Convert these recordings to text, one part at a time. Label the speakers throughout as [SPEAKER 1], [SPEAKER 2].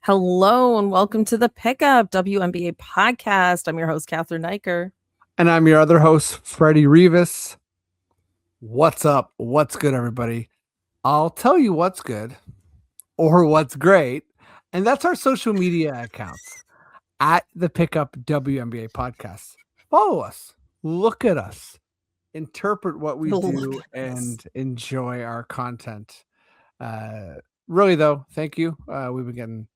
[SPEAKER 1] Hello and welcome to the Pickup WNBA podcast. I'm your host, Cathryn Niker.
[SPEAKER 2] And I'm your other host, Freddie Rivas. What's up? What's good, everybody? I'll tell you what's good or what's great. And that's our social media accounts at the Pickup WNBA podcast. Follow us, look at us, interpret what we do, and enjoy our content. Really, though, thank you. We've been getting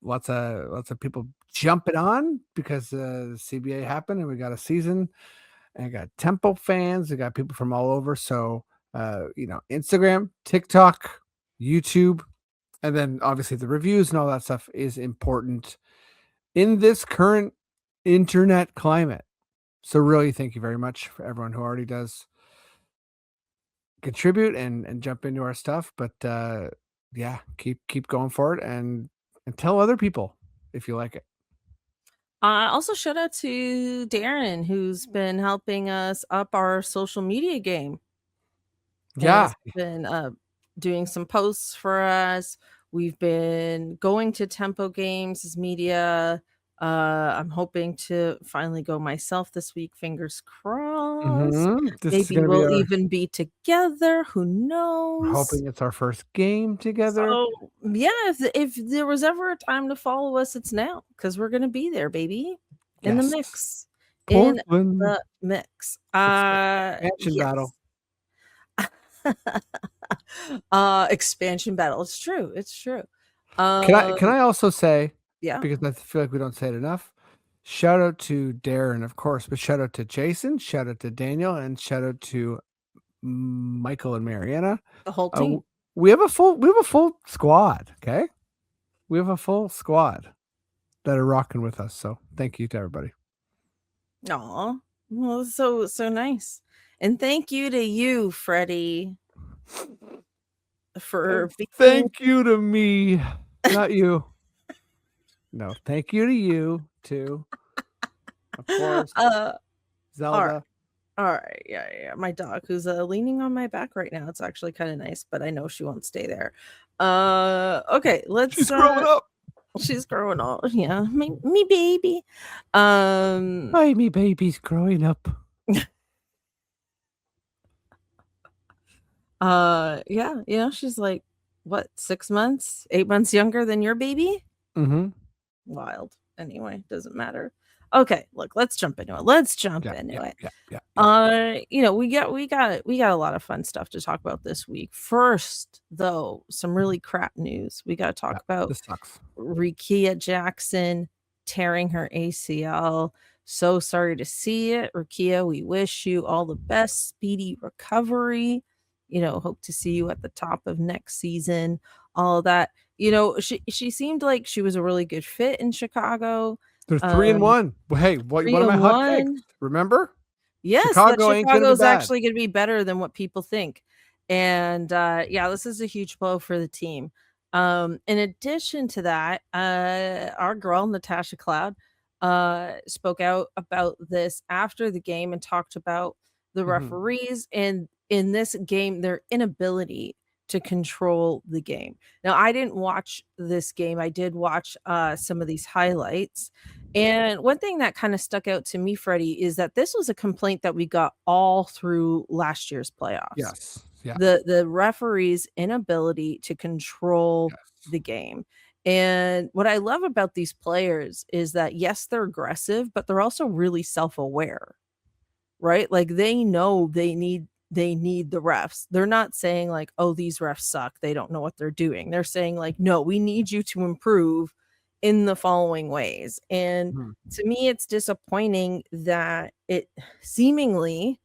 [SPEAKER 2] lots of people jumping on because the CBA happened and we got a season and I got Temple fans. We got people from all over. So, Instagram, TikTok, YouTube, and then obviously the reviews and all that stuff is important in this current internet climate. So really, thank you very much for everyone who already does contribute and jump into our stuff. But keep going for it and tell other people if you like it.
[SPEAKER 1] Also, shout out to Darren, who's been helping us up our social media game.
[SPEAKER 2] Yeah.
[SPEAKER 1] He's been doing some posts for us. We've been going to Tempo Games as media. I'm hoping to finally go myself this week. Fingers crossed. Maybe we'll even be together. Who knows?
[SPEAKER 2] Hoping it's our first game together.
[SPEAKER 1] So, yeah, if there was ever a time to follow us, it's now because we're going to be there, baby. In the mix.
[SPEAKER 2] Portland.
[SPEAKER 1] In the mix.
[SPEAKER 2] Expansion battle.
[SPEAKER 1] Expansion battle. It's true.
[SPEAKER 2] Can I also say,
[SPEAKER 1] yeah,
[SPEAKER 2] because I feel like we don't say it enough, shout out to Darren, of course, but shout out to Jason, shout out to Daniel, and shout out to Michael and Mariana.
[SPEAKER 1] The whole team.
[SPEAKER 2] We have a full squad. Okay, we have a full squad that are rocking with us. So thank you to everybody.
[SPEAKER 1] Aw, well, so nice, and thank you to you, Freddie, for
[SPEAKER 2] thank you to me, not you. No, thank you to you too. Of course, Zelda.
[SPEAKER 1] All right, yeah. My dog, who's leaning on my back right now. It's actually kind of nice, but I know she won't stay there. Okay, let's.
[SPEAKER 2] She's growing up.
[SPEAKER 1] She's growing up. Yeah, me baby.
[SPEAKER 2] Hi, me baby's growing up.
[SPEAKER 1] Yeah, she's like, what, 6 months, 8 months younger than your baby?
[SPEAKER 2] Mm-hmm.
[SPEAKER 1] Wild. Anyway, doesn't matter. Okay, look, let's jump into it. We got a lot of fun stuff to talk about this week. First, though, some really crap news. We got to talk about Rickea Jackson tearing her ACL. So sorry to see it, Rickea. We wish you all the best, speedy recovery. Hope to see you at the top of next season. All of that. She seemed like she was a really good fit in Chicago.
[SPEAKER 2] They're 3-1. Well, hey, one of my hot takes. Remember?
[SPEAKER 1] Yes, Chicago's actually going to be better than what people think. And this is a huge blow for the team. In addition to that, our girl Natasha Cloud spoke out about this after the game and talked about the referees and in this game their inability to control the game. Now, I didn't watch this game. I did watch some of these highlights. And one thing that kind of stuck out to me, Freddie, is that this was a complaint that we got all through last year's playoffs.
[SPEAKER 2] Yes. Yeah.
[SPEAKER 1] The referees' inability to control the game. And what I love about these players is that, yes, they're aggressive, but they're also really self-aware, right? Like they know they need the refs. They're not saying like, oh, these refs suck, they don't know what they're doing. They're saying like, no, we need you to improve in the following ways. And to me, it's disappointing that it seemingly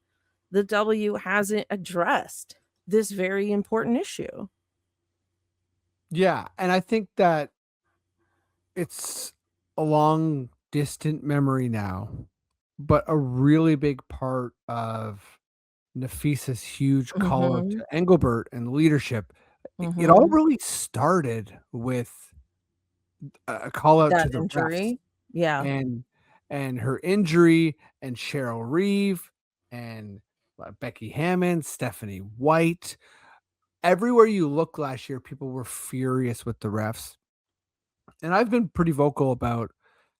[SPEAKER 1] the W hasn't addressed this very important issue.
[SPEAKER 2] Yeah, and I think that it's a long distant memory now, but a really big part of Nafisa's huge call out to Engelbert and leadership. It all really started with a call out to the
[SPEAKER 1] injury.
[SPEAKER 2] Refs. And her injury and Cheryl Reeve and Becky Hammond, Stephanie White. Everywhere you look last year, people were furious with the refs. and I've been pretty vocal about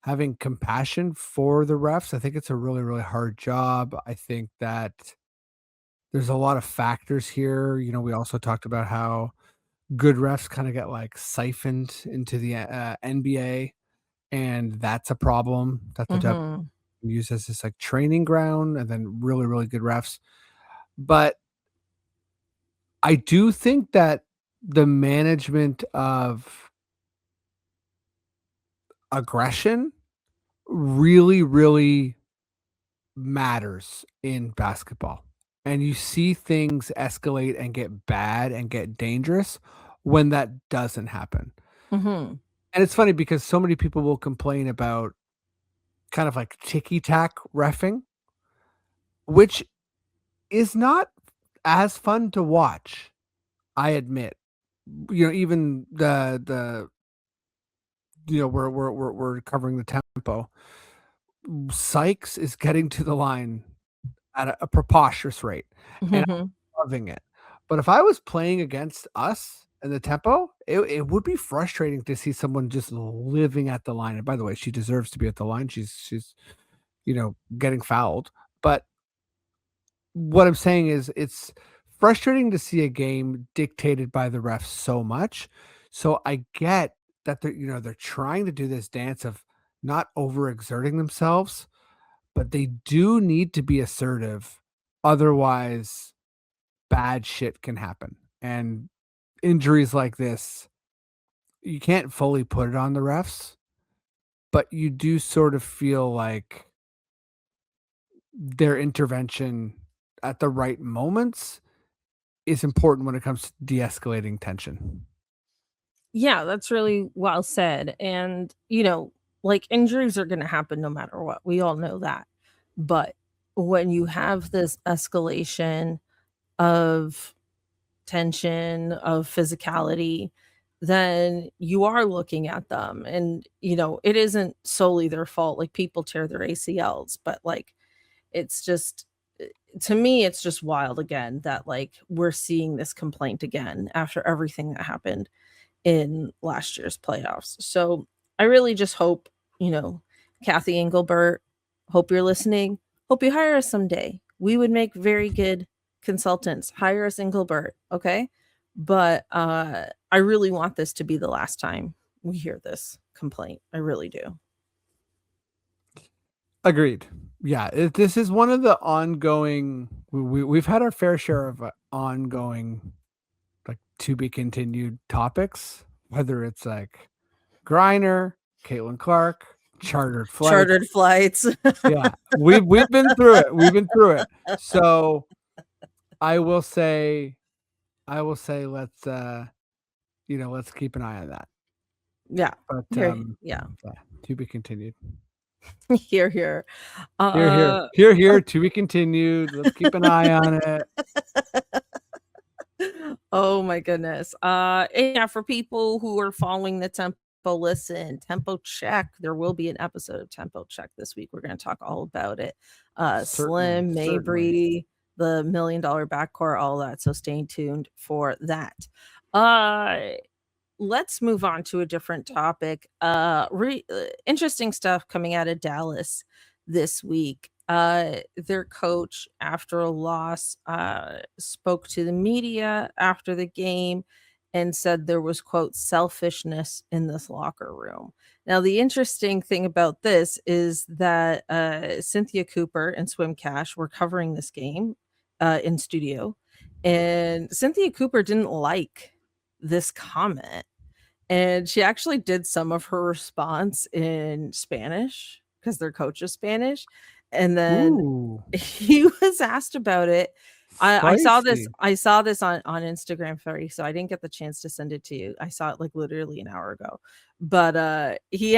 [SPEAKER 2] having compassion for the refs. I think it's a really, really hard job. I think that there's a lot of factors here. We also talked about how good refs kind of get like siphoned into the NBA, and that's a problem that the W
[SPEAKER 1] Mhm.
[SPEAKER 2] use as this like training ground, and then really, really good refs. But I do think that the management of aggression really, really matters in basketball. And you see things escalate and get bad and get dangerous when that doesn't happen.
[SPEAKER 1] Mhm.
[SPEAKER 2] And it's funny because so many people will complain about kind of like ticky tack reffing, which is not as fun to watch, I admit. Even the we're covering the tempo. Sykes is getting to the line at a preposterous rate, and
[SPEAKER 1] Mhm.
[SPEAKER 2] I'm loving it. But if I was playing against us in the tempo, it would be frustrating to see someone just living at the line. And by the way, she deserves to be at the line. She's getting fouled. But what I'm saying is it's frustrating to see a game dictated by the refs so much. So I get that they're trying to do this dance of not overexerting themselves, but they do need to be assertive. Otherwise, bad shit can happen. And injuries like this, you can't fully put it on the refs, but you do sort of feel like their intervention at the right moments is important when it comes to de-escalating tension.
[SPEAKER 1] Yeah, that's really well said. And, like injuries are going to happen no matter what. We all know that. But when you have this escalation of tension, of physicality, then you are looking at them. And, it isn't solely their fault. Like people tear their ACLs, but like it's just, to me, it's just wild again that like we're seeing this complaint again after everything that happened in last year's playoffs. So I really just hope, you know, Kathy Engelbert, hope you're listening. Hope you hire us someday. We would make very good consultants. Hire us, Engelbert, okay? But I really want this to be the last time we hear this complaint. I really do.
[SPEAKER 2] Agreed. Yeah, this is one of the ongoing. We've had our fair share of ongoing, like to be continued topics. Whether it's like Griner, Caitlin Clark, chartered flights.
[SPEAKER 1] Chartered flights.
[SPEAKER 2] Yeah, we've been through it. We've been through it. So I will say, let's keep an eye on that.
[SPEAKER 1] Yeah.
[SPEAKER 2] But
[SPEAKER 1] Yeah.
[SPEAKER 2] yeah, to be continued.
[SPEAKER 1] Here, here.
[SPEAKER 2] Here, here,
[SPEAKER 1] Uh
[SPEAKER 2] here, here. To be continued. Let's keep an eye on it.
[SPEAKER 1] Oh my goodness. And yeah, for people who are following the tempo, listen, tempo check. There will be an episode of Tempo Check this week. We're going to talk all about it.
[SPEAKER 2] Certainly,
[SPEAKER 1] Slim,
[SPEAKER 2] certainly.
[SPEAKER 1] Mabry, the $1 million backcourt, all that. So stay tuned for that. Uh let's move on to a different topic. Interesting stuff coming out of Dallas this week. Their coach, after a loss, spoke to the media after the game and said there was, quote, selfishness in this locker room. Now, the interesting thing about this is that Cynthia Cooper and Swim Cash were covering this game in studio, and Cynthia Cooper didn't like this comment, and she actually did some of her response in Spanish because their coach is Spanish. And then
[SPEAKER 2] Ooh,
[SPEAKER 1] he was asked about it. I saw this
[SPEAKER 2] spicy.
[SPEAKER 1] on Instagram, Ferry, so I didn't get the chance to send it to you. I saw it like literally an hour ago. But he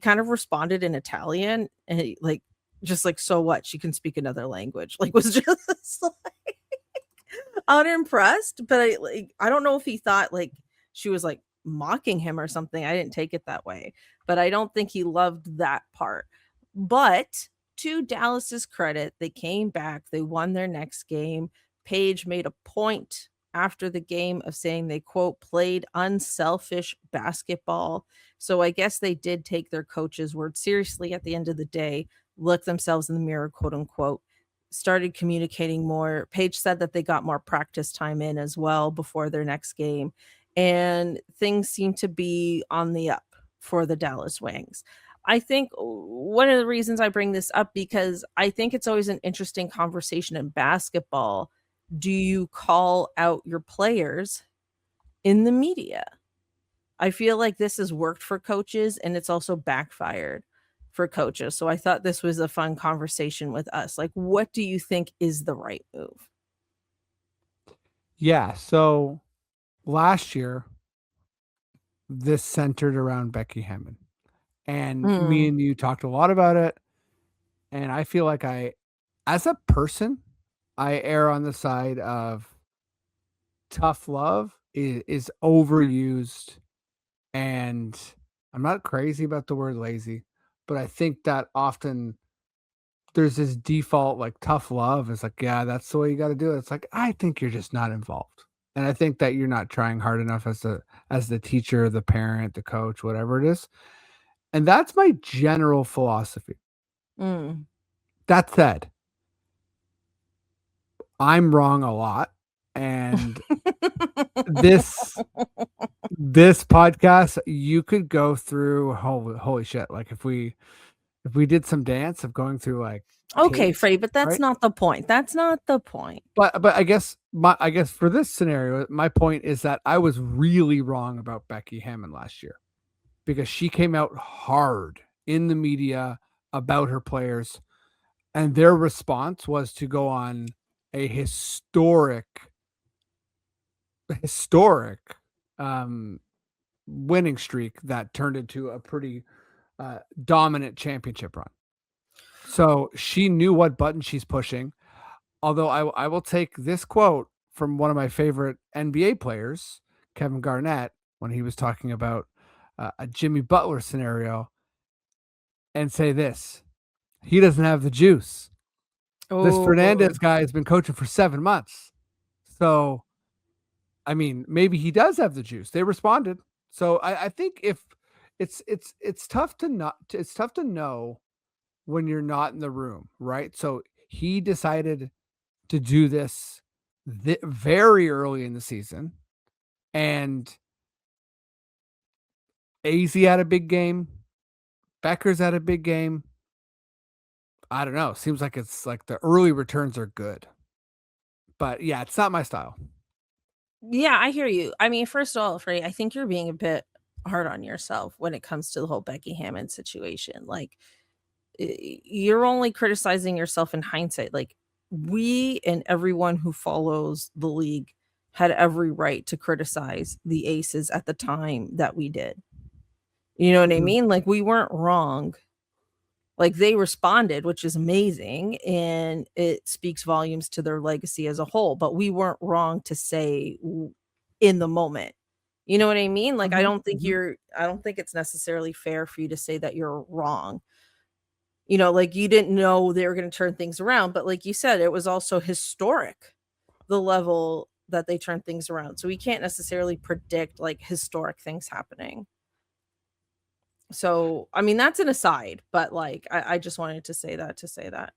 [SPEAKER 1] kind of responded in Italian, and like just like, so what? She can speak another language. Like was just like unimpressed, but I don't know if he thought like she was like mocking him or something. I didn't take it that way, but I don't think he loved that part. But to Dallas's credit, they came back, they won their next game. Paige made a point after the game of saying they, quote, played unselfish basketball. So I guess they did take their coach's word seriously at the end of the day, look themselves in the mirror, quote unquote, started communicating more. Paige said that they got more practice time in as well before their next game. And things seem to be on the up for the Dallas Wings. I think one of the reasons I bring this up, because I think it's always an interesting conversation in basketball. Do you call out your players in the media? I feel like this has worked for coaches and it's also backfired for coaches. So I thought this was a fun conversation with us. Like, what do you think is the right move?
[SPEAKER 2] Yeah. So last year, this centered around Becky Hammon. And me
[SPEAKER 1] Mm.
[SPEAKER 2] and you talked a lot about it. And I feel like as a person, I err on the side of tough love is overused. And I'm not crazy about the word lazy, but I think that often there's this default like tough love is like, yeah, that's the way you got to do it. It's like, I think you're just not involved. And I think that you're not trying hard enough as the teacher, the parent, the coach, whatever it is. And that's my general philosophy.
[SPEAKER 1] Mm.
[SPEAKER 2] That said, I'm wrong a lot. And this this podcast, you could go through holy shit. Like if we did some dance of going through like
[SPEAKER 1] Okay,
[SPEAKER 2] tapes,
[SPEAKER 1] Freddie, but that's
[SPEAKER 2] right?
[SPEAKER 1] not the point. That's not the point.
[SPEAKER 2] But I guess for this scenario, my point is that I was really wrong about Becky Hammon last year because she came out hard in the media about her players, and their response was to go on a historic winning streak that turned into a pretty dominant championship run. So she knew what button she's pushing. Although I will take this quote from one of my favorite NBA players, Kevin Garnett, when he was talking about a Jimmy Butler scenario, and say this: he doesn't have the juice. This
[SPEAKER 1] Oh.
[SPEAKER 2] Fernandez guy has been coaching for 7 months. So, I mean, maybe he does have the juice. They responded. So I think if it's tough to know when you're not in the room, right? So he decided to do this very early in the season, and AZ had a big game. Becker's had a big game. I don't know. Seems like it's like the early returns are good, but yeah, it's not my style.
[SPEAKER 1] Yeah, I hear you. I mean, first of all, Freddie, I think you're being a bit hard on yourself when it comes to the whole Becky Hammon situation. Like, you're only criticizing yourself in hindsight. Like, we and everyone who follows the league had every right to criticize the Aces at the time that we did. You know what I
[SPEAKER 2] Mhm.
[SPEAKER 1] mean? Like, we weren't wrong. Like, they responded, which is amazing, and it speaks volumes to their legacy as a whole, but we weren't wrong to say in the moment. You know what I mean? Like,
[SPEAKER 2] Mhm. Mhm.
[SPEAKER 1] I don't think it's necessarily fair for you to say that you're wrong. You know, like, you didn't know they were gonna turn things around, but like you said, it was also historic, the level that they turned things around. So we can't necessarily predict, like, historic things happening. So, I mean, that's an aside, but, like, I just wanted to say that to say that.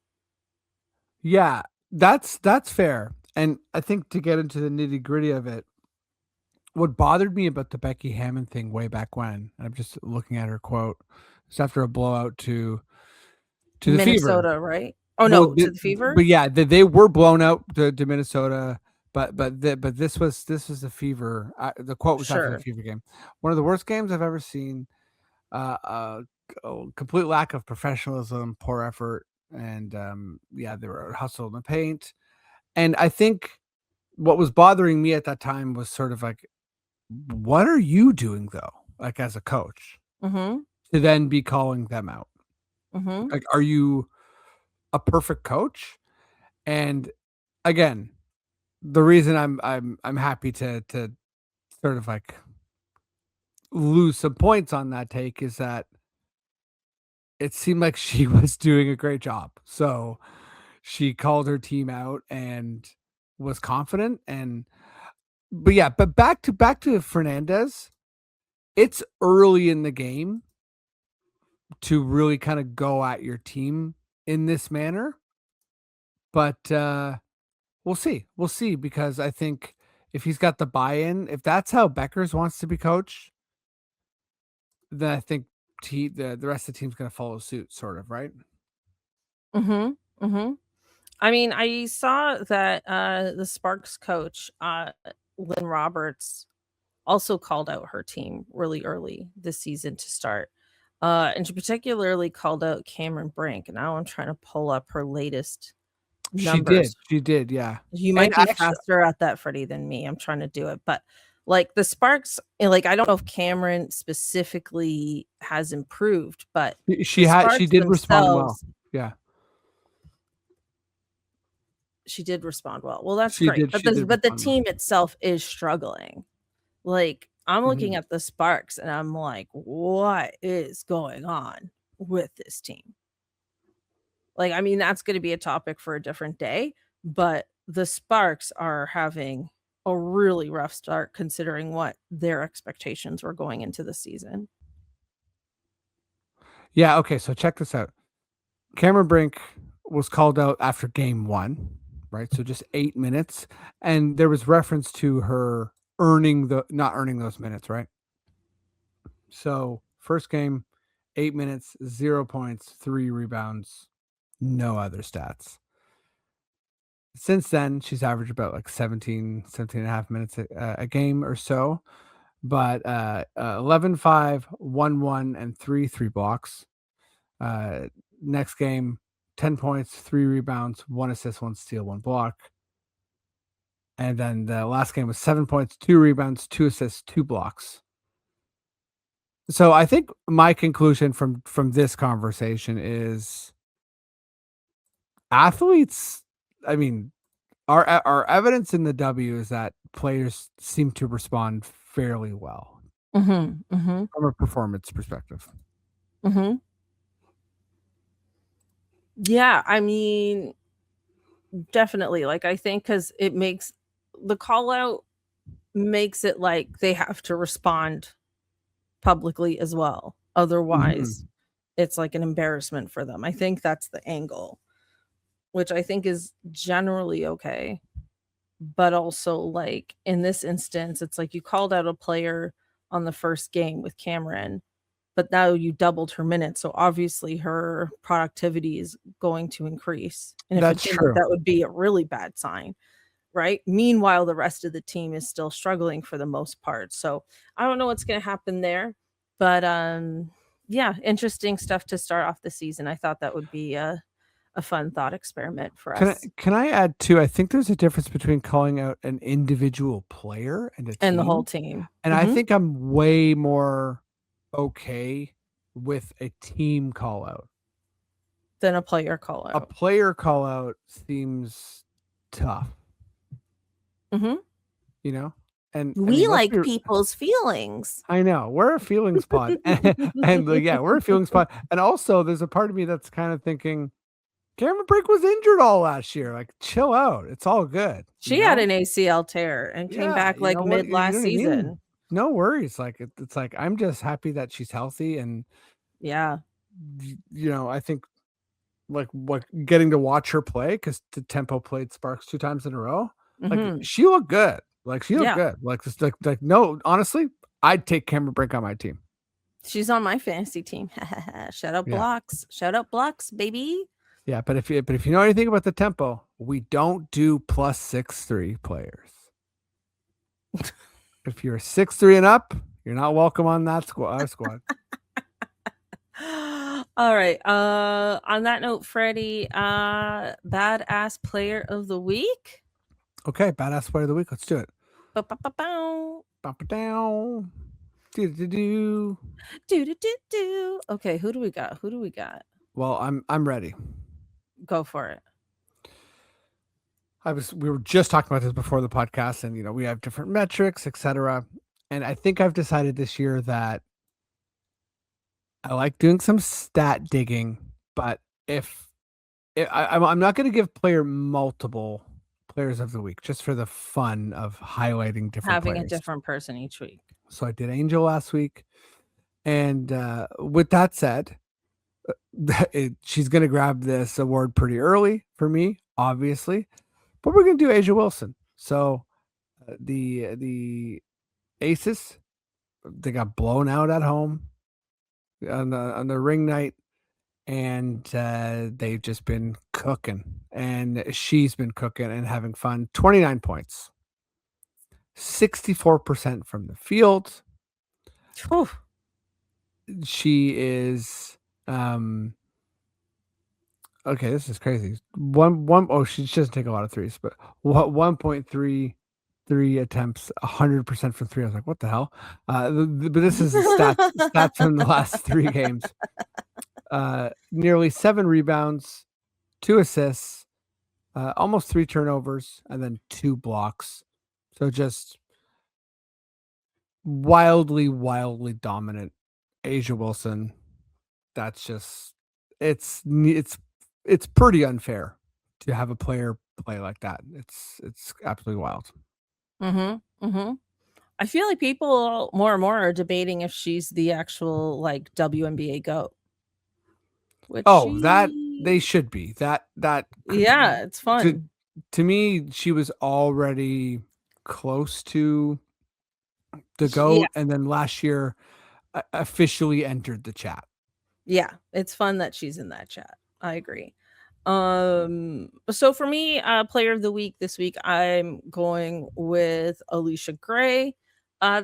[SPEAKER 2] Yeah, that's fair. And I think to get into the nitty gritty of it, what bothered me about the Becky Hammon thing way back when, and I'm just looking at her quote, it's after a blowout to the Fever.
[SPEAKER 1] Minnesota, right? Oh,
[SPEAKER 2] Well,
[SPEAKER 1] no, to the Fever?
[SPEAKER 2] but yeah, they were blown out to Minnesota, but this was the Fever. The quote was after the
[SPEAKER 1] Sure.
[SPEAKER 2] Fever game. One of the worst games I've ever seen. Uh, Complete lack of professionalism, poor effort, and yeah, they were hustled in the paint. And I think what was bothering me at that time was sort of like, what are you doing though? Like as a coach,
[SPEAKER 1] Mhm,
[SPEAKER 2] to then be calling them out.
[SPEAKER 1] mhm.
[SPEAKER 2] Like, are you a perfect coach? And again, the reason I'm happy to sort of like lose some points on that take is that it seemed like she was doing a great job. So she called her team out and was confident. And but back to Fernandez. It's early in the game to really kind of go at your team in this manner, but we'll see. We'll see, because I think if he's got the buy-in, if that's how Beckers wants to be coached, then I think the rest of the team's going to follow suit, sort of, right?
[SPEAKER 1] Mhm. Mhm. I mean, I saw that the Sparks coach, Lynn Roberts, also called out her team really early this season to start. And she particularly called out Cameron Brink. Now I'm trying to pull up her latest
[SPEAKER 2] She did.
[SPEAKER 1] numbers.
[SPEAKER 2] She did, yeah.
[SPEAKER 1] You
[SPEAKER 2] And
[SPEAKER 1] might be
[SPEAKER 2] actually,
[SPEAKER 1] faster at that, Freddie, than me. I'm trying to do it, but, like, the Sparks like, I don't know if Cameron specifically has improved, but the
[SPEAKER 2] she
[SPEAKER 1] Sparks
[SPEAKER 2] did respond well.
[SPEAKER 1] themselves
[SPEAKER 2] Yeah.
[SPEAKER 1] she did respond well. Well, that's great, but
[SPEAKER 2] She did
[SPEAKER 1] the
[SPEAKER 2] respond well.
[SPEAKER 1] team itself is struggling. Like, I'm looking
[SPEAKER 2] Mhm.
[SPEAKER 1] at the Sparks, and I'm like, "What is going on with this team?" Like, I mean, that's gonna be a topic for a different day, but the Sparks are having a really rough start considering what their expectations were going into the season.
[SPEAKER 2] Yeah, okay, so check this out. Cameron Brink was called out after game 1, right? So just 8 minutes, and there was reference to her not earning those minutes, right? So, first game, 8 minutes, 0 points, 3 rebounds, no other stats. Since then, she's averaged about like 17 and a half minutes a game or so, but 11, 5, 1, 1, and 3 blocks. Uh, Next game, 10 points, 3 rebounds, 1 assist, 1 steal, 1 block. And then the last game was 7 points, 2 rebounds, 2 assists, 2 blocks. So I think my conclusion from this conversation is athletes, I mean, our evidence in the W is that players seem to respond fairly well
[SPEAKER 1] Mhm, mhm,
[SPEAKER 2] from a performance perspective.
[SPEAKER 1] mhm. Yeah, I mean, definitely, like, I think because it makes the call out makes it like they have to respond publicly as well. Otherwise,
[SPEAKER 2] Mhm.
[SPEAKER 1] it's like an embarrassment for them. I think that's the angle, which I think is generally okay. But also, like, in this instance, it's like you called out a player on the first game with Cameron, but now you doubled her minutes, so obviously her productivity is going to increase, and if it
[SPEAKER 2] That's
[SPEAKER 1] didn't,
[SPEAKER 2] true.
[SPEAKER 1] that would be a really bad sign, right? Meanwhile, the rest of the team is still struggling for the most part, so I don't know what's gonna happen there, but, yeah, interesting stuff to start off the season. I thought that would be a fun thought experiment for us
[SPEAKER 2] Can I add too? I think there's a difference between calling out an individual player and a
[SPEAKER 1] and the whole
[SPEAKER 2] team,
[SPEAKER 1] team.
[SPEAKER 2] and I
[SPEAKER 1] Mhm.
[SPEAKER 2] think I'm way more okay with a team call out.
[SPEAKER 1] Than a player call
[SPEAKER 2] A
[SPEAKER 1] out.
[SPEAKER 2] player call out seems tough,
[SPEAKER 1] Mhm.
[SPEAKER 2] you know? And I
[SPEAKER 1] We
[SPEAKER 2] mean, let's
[SPEAKER 1] like
[SPEAKER 2] be
[SPEAKER 1] people's feelings.
[SPEAKER 2] I know, we're a feelings pod. And, like, yeah, we're a feelings pod, and also there's a part of me that's kind of thinking, Cameron Brink was injured all last year, like, chill out, it's all good, you
[SPEAKER 1] She had
[SPEAKER 2] know?
[SPEAKER 1] an ACL tear and came
[SPEAKER 2] Yeah,
[SPEAKER 1] back,
[SPEAKER 2] you
[SPEAKER 1] like,
[SPEAKER 2] know what
[SPEAKER 1] mid
[SPEAKER 2] you know
[SPEAKER 1] last
[SPEAKER 2] what I mean?
[SPEAKER 1] season.
[SPEAKER 2] No worries, like, it's like, I'm just happy that she's healthy, and,
[SPEAKER 1] Yeah.
[SPEAKER 2] I think, like, what getting to watch her play, because the Tempo played Sparks 2 times in a row, like,
[SPEAKER 1] Mhm.
[SPEAKER 2] she looked good, like, she looked
[SPEAKER 1] Yeah.
[SPEAKER 2] good, like, just no, honestly, I'd take Cameron Brink on my team.
[SPEAKER 1] She's on my fantasy team. Shout out
[SPEAKER 2] Yeah.
[SPEAKER 1] blocks. Shout out blocks, baby.
[SPEAKER 2] Yeah, but if you know anything about the Tempo, we don't do +6'3" players. If you're 6'3" and up, you're not welcome on that our squad.
[SPEAKER 1] All right. On that note, Freddie, badass player of the week.
[SPEAKER 2] Okay, badass player of the week, let's do it.
[SPEAKER 1] Ba-ba-ba-bow.
[SPEAKER 2] Ba-ba-dow. Do-do-do.
[SPEAKER 1] Do do do do. Okay, who do we got? Who do we got?
[SPEAKER 2] Well, I'm ready.
[SPEAKER 1] Go for it.
[SPEAKER 2] We were just talking about this before the podcast, and we have different metrics, etc. And I think I've decided this year that I like doing some stat digging, but if I'm not going to give players of the week just for the fun of highlighting different
[SPEAKER 1] Having a
[SPEAKER 2] players.
[SPEAKER 1] different person each week.
[SPEAKER 2] So I did Angel last week. And with that said, she's going to grab this award pretty early for me, obviously. But we're going to do Asia Wilson. So the Aces, they got blown out at home on the ring night. And they've just been cooking. And she's been cooking and having fun. 29 points. 64% from the field.
[SPEAKER 1] Whew.
[SPEAKER 2] She is okay, this is crazy. Oh, she doesn't take a lot of threes, but 1.33 attempts, 100% from three. I was like, what the hell? But this is stats from the last 3 games. Nearly 7 rebounds, 2 assists, almost 3 turnovers, and then 2 blocks. So just wildly dominant Asia Wilson. That's just it's pretty unfair to have a player play like that. It's absolutely wild.
[SPEAKER 1] I feel like people more and more are debating if she's the actual like WNBA GOAT.
[SPEAKER 2] That they should be. That
[SPEAKER 1] yeah, it's fun.
[SPEAKER 2] To me, she was already close to the GOAT, and then last year officially entered the chat.
[SPEAKER 1] Yeah, it's fun that she's in that chat. I agree. So for me, player of the week this week, I'm going with Alicia Gray.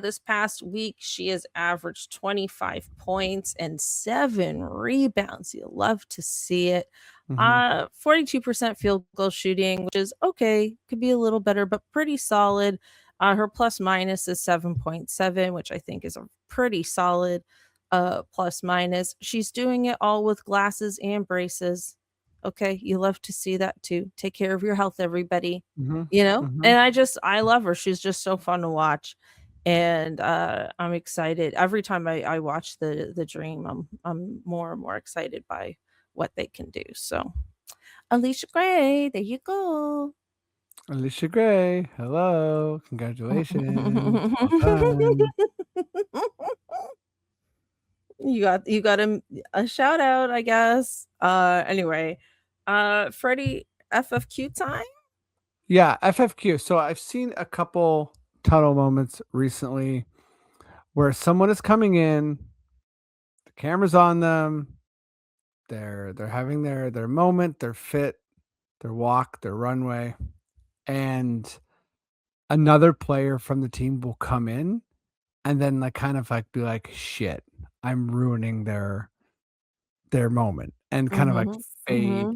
[SPEAKER 1] This past week, she has averaged 25 points and 7 rebounds. You'll love to see it. 42% field goal shooting, which is okay, could be a little better, but pretty solid. Her plus minus is 7.7, which I think is a pretty solid plus minus. She's doing it all with glasses and braces. Okay, you love to see that too. Take care of your health, everybody. And I love her. She's just so fun to watch. And I'm excited every time I watch the Dream. I'm more and more excited by what they can do. So Alicia Gray, there you go.
[SPEAKER 2] Alicia Gray, hello, congratulations. Well
[SPEAKER 1] you got a shout out, I guess. Anyway, Freddie, FFQ time.
[SPEAKER 2] Yeah, FFQ. So I've seen a couple tunnel moments recently where someone is coming in, the camera's on them, they're having their moment, their fit, their walk, their runway, and another player from the team will come in and then like kind of like be like, shit, I'm ruining their moment, and kind of like fade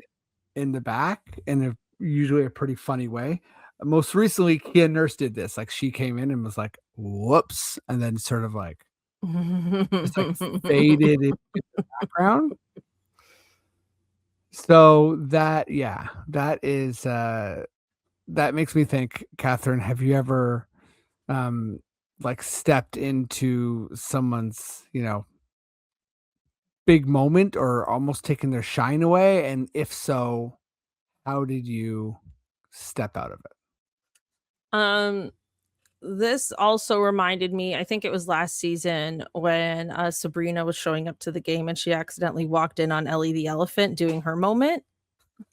[SPEAKER 2] in the back in usually a pretty funny way. Most recently, Kia Nurse did this. Like she came in and was like, whoops, and then sort of like just like faded into the background. So that is that makes me think, Cathryn, have you ever like stepped into someone's, big moment or almost taken their shine away? And if so, how did you step out of it?
[SPEAKER 1] This also reminded me, I think it was last season when Sabrina was showing up to the game and she accidentally walked in on Ellie the Elephant doing her moment.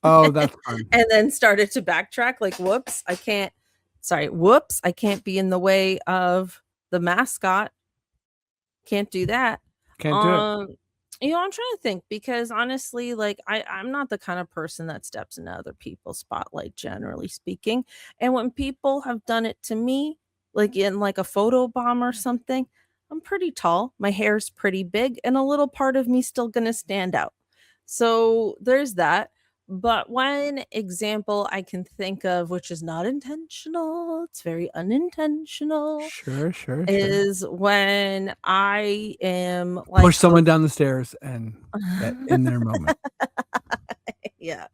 [SPEAKER 2] Oh, that's fun.
[SPEAKER 1] And then started to backtrack like, whoops, I can't be in the way of the mascot. Can't do that.
[SPEAKER 2] Can't do it.
[SPEAKER 1] I'm trying to think, because honestly, like I'm not the kind of person that steps into other people's spotlight, generally speaking. And when people have done it to me, like in like a photo bomb or something, I'm pretty tall, my hair's pretty big, and a little part of me still gonna stand out. So there's that. But one example I can think of, which is not intentional, it's very unintentional.
[SPEAKER 2] Sure.
[SPEAKER 1] Is when I am like
[SPEAKER 2] push someone down the stairs and get in their moment.
[SPEAKER 1] Yeah,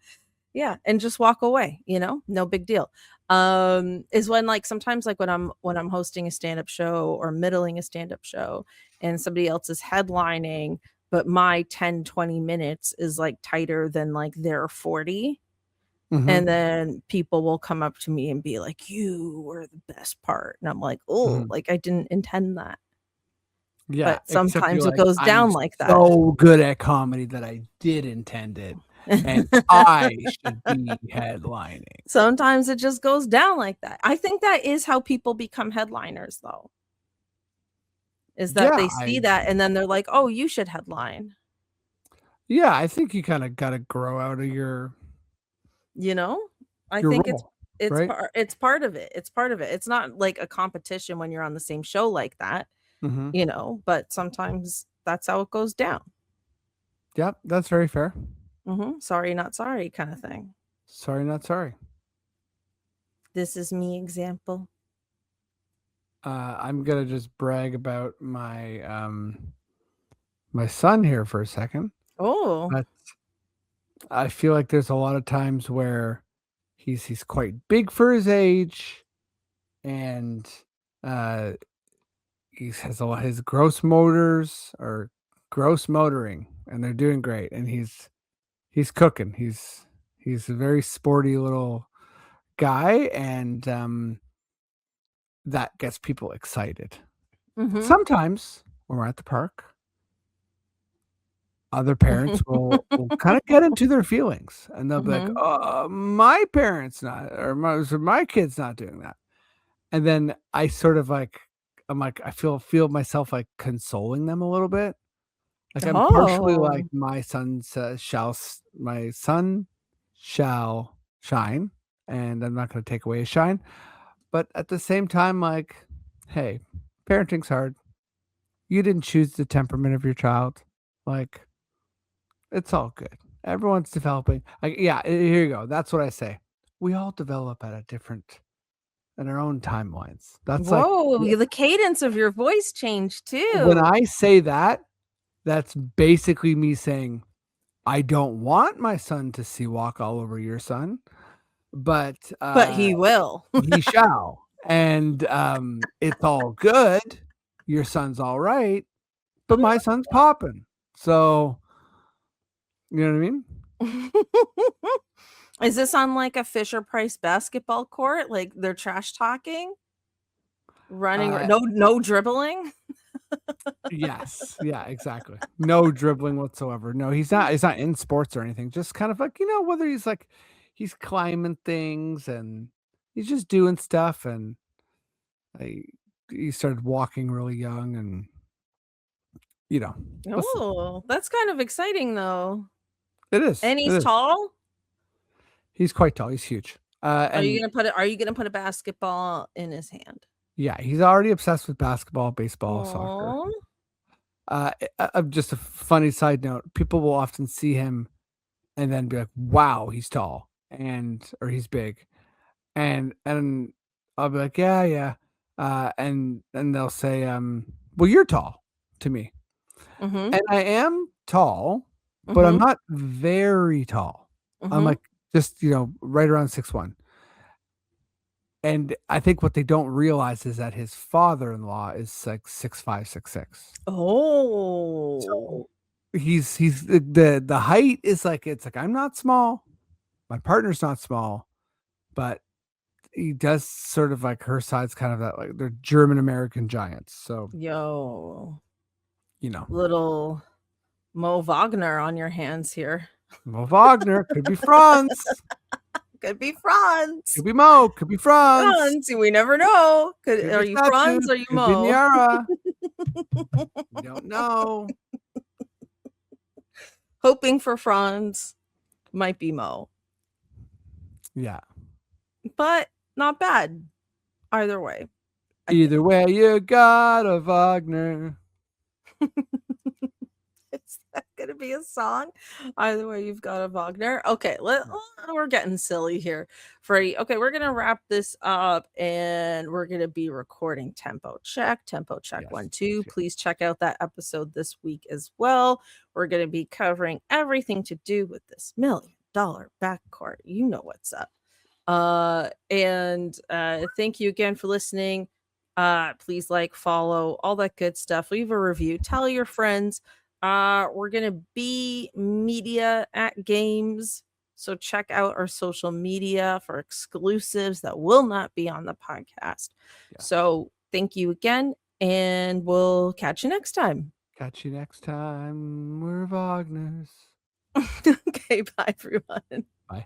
[SPEAKER 1] and just walk away, no big deal. Is when like sometimes like when I'm hosting a stand-up show or middling a stand-up show and somebody else is headlining, but my 10-20 minutes is like tighter than like their 40. And then people will come up to me and be like, "You were the best part." And I'm like, "Oh, like I didn't intend that."
[SPEAKER 2] Yeah,
[SPEAKER 1] But
[SPEAKER 2] except you're
[SPEAKER 1] sometimes it
[SPEAKER 2] like,
[SPEAKER 1] goes
[SPEAKER 2] "I'm
[SPEAKER 1] down like that.
[SPEAKER 2] so good at comedy that I did intend it, and I should be headlining."
[SPEAKER 1] Sometimes it just goes down like that. I think that is how people become headliners, though. Is that
[SPEAKER 2] Yeah,
[SPEAKER 1] they see that and then they're like, "Oh, you should headline."
[SPEAKER 2] I think you kinda gotta grow out of your
[SPEAKER 1] You know? I think
[SPEAKER 2] role,
[SPEAKER 1] it's
[SPEAKER 2] right?
[SPEAKER 1] part of it. It's part of it. It's not like a competition when you're on the same show like that,
[SPEAKER 2] Mhm.
[SPEAKER 1] but sometimes that's how it goes down.
[SPEAKER 2] Yep, that's very fair.
[SPEAKER 1] Sorry, not sorry kinda thing.
[SPEAKER 2] Sorry, not sorry.
[SPEAKER 1] This is me example.
[SPEAKER 2] I'm gonna just brag about my son here for a second.
[SPEAKER 1] Oh.
[SPEAKER 2] But I feel like there's a lot of times where he's quite big for his age, and uh, he has a lot. His gross motors are gross motoring, and they're doing great. And he's cooking. He's a very sporty little guy, and that gets people excited.
[SPEAKER 1] Mhm.
[SPEAKER 2] Sometimes when we're at the park, other parents will kinda get into their feelings, and they'll be like,
[SPEAKER 1] Mhm.
[SPEAKER 2] my parents not or my kid's not doing that." And then I sort of like I'm like, I feel myself, like, consoling them a little bit. Like, I'm partially like,
[SPEAKER 1] Oh.
[SPEAKER 2] my son shall shine, and I'm not gonna take away his shine, but at the same time, like, "Hey, parenting's hard. You didn't choose the temperament of your child. Like, it's all good. Everyone's developing." Like, yeah, here you go. That's what I say. We all develop at a different in our own timelines. That's like
[SPEAKER 1] Whoa, the cadence of your voice changed
[SPEAKER 2] when
[SPEAKER 1] too.
[SPEAKER 2] I say that, that's basically me saying, I don't want my son to see walk all over your son, but
[SPEAKER 1] But he will.
[SPEAKER 2] he shall. And it's all good. Your son's all right, but my son's popping. So, you know what I mean?
[SPEAKER 1] Is this on, like, a Fisher Price basketball court? Like, they're trash talking? Running
[SPEAKER 2] Uh,
[SPEAKER 1] no dribbling?
[SPEAKER 2] Yes. Yeah, exactly. No dribbling whatsoever. No, he's not in sports or anything. Just kind of like, whether he's like he's climbing things and he's just doing stuff and I he started walking really young and you know, listen,
[SPEAKER 1] Oh, that's kind of exciting, though.
[SPEAKER 2] it is.
[SPEAKER 1] And
[SPEAKER 2] It
[SPEAKER 1] he's
[SPEAKER 2] is.
[SPEAKER 1] tall?
[SPEAKER 2] He's quite tall. He's huge. And
[SPEAKER 1] Are you gonna put a basketball in his hand?
[SPEAKER 2] yeah, he's already obsessed with basketball, baseball, soccer.
[SPEAKER 1] Oh.
[SPEAKER 2] Just a funny side note, people will often see him and then be like, "Wow, he's tall," or "He's big." And I'll be like, "Yeah, yeah." And they'll say, "Well, you're tall," to me.
[SPEAKER 1] Mhm,
[SPEAKER 2] And I am tall, but I'm
[SPEAKER 1] mhm,
[SPEAKER 2] not very tall. I'm
[SPEAKER 1] mhm.
[SPEAKER 2] like just, right around 6'1". And I think what they don't realize is that his father-in-law is like 6'5", 6'6".
[SPEAKER 1] Oh.
[SPEAKER 2] So he's the height is like it's like I'm not small, my partner's not small, but he does sort of like her side's kind of that like they're German American giants. So,
[SPEAKER 1] Yo.
[SPEAKER 2] you know,
[SPEAKER 1] Little Mo Wagner on your hands here.
[SPEAKER 2] Mo Wagner, could be Franz,
[SPEAKER 1] Could be Franz.
[SPEAKER 2] could be Mo, could be Franz,
[SPEAKER 1] Franz, we never know.
[SPEAKER 2] could
[SPEAKER 1] Are
[SPEAKER 2] be
[SPEAKER 1] you
[SPEAKER 2] Statue,
[SPEAKER 1] Franz? Or are you
[SPEAKER 2] could be
[SPEAKER 1] Mo?
[SPEAKER 2] Niara. You don't know.
[SPEAKER 1] Hoping for Franz, might be Mo,
[SPEAKER 2] Yeah.
[SPEAKER 1] but not bad either way, I think.
[SPEAKER 2] Either way, you got a Wagner.
[SPEAKER 1] Is that gonna be a song? Either way, you've got a Wagner. Okay, we're getting silly here, Freddie. Okay, we're gonna wrap this up and we're gonna be recording tempo check
[SPEAKER 2] Yes,
[SPEAKER 1] one,
[SPEAKER 2] yes,
[SPEAKER 1] two.
[SPEAKER 2] yes.
[SPEAKER 1] Please check out that episode this week as well. We're gonna be covering everything to do with this $1,000,000 backcourt. You know what's up. And thank you again for listening. Please like, follow, all that good stuff. Leave a review, tell your friends. We're gonna be media at games So check out our social media for exclusives that will not be on the podcast.
[SPEAKER 2] Yes.
[SPEAKER 1] So thank you again, and we'll catch you next time.
[SPEAKER 2] Catch you next time. We're Wagner's.
[SPEAKER 1] Okay, bye everyone.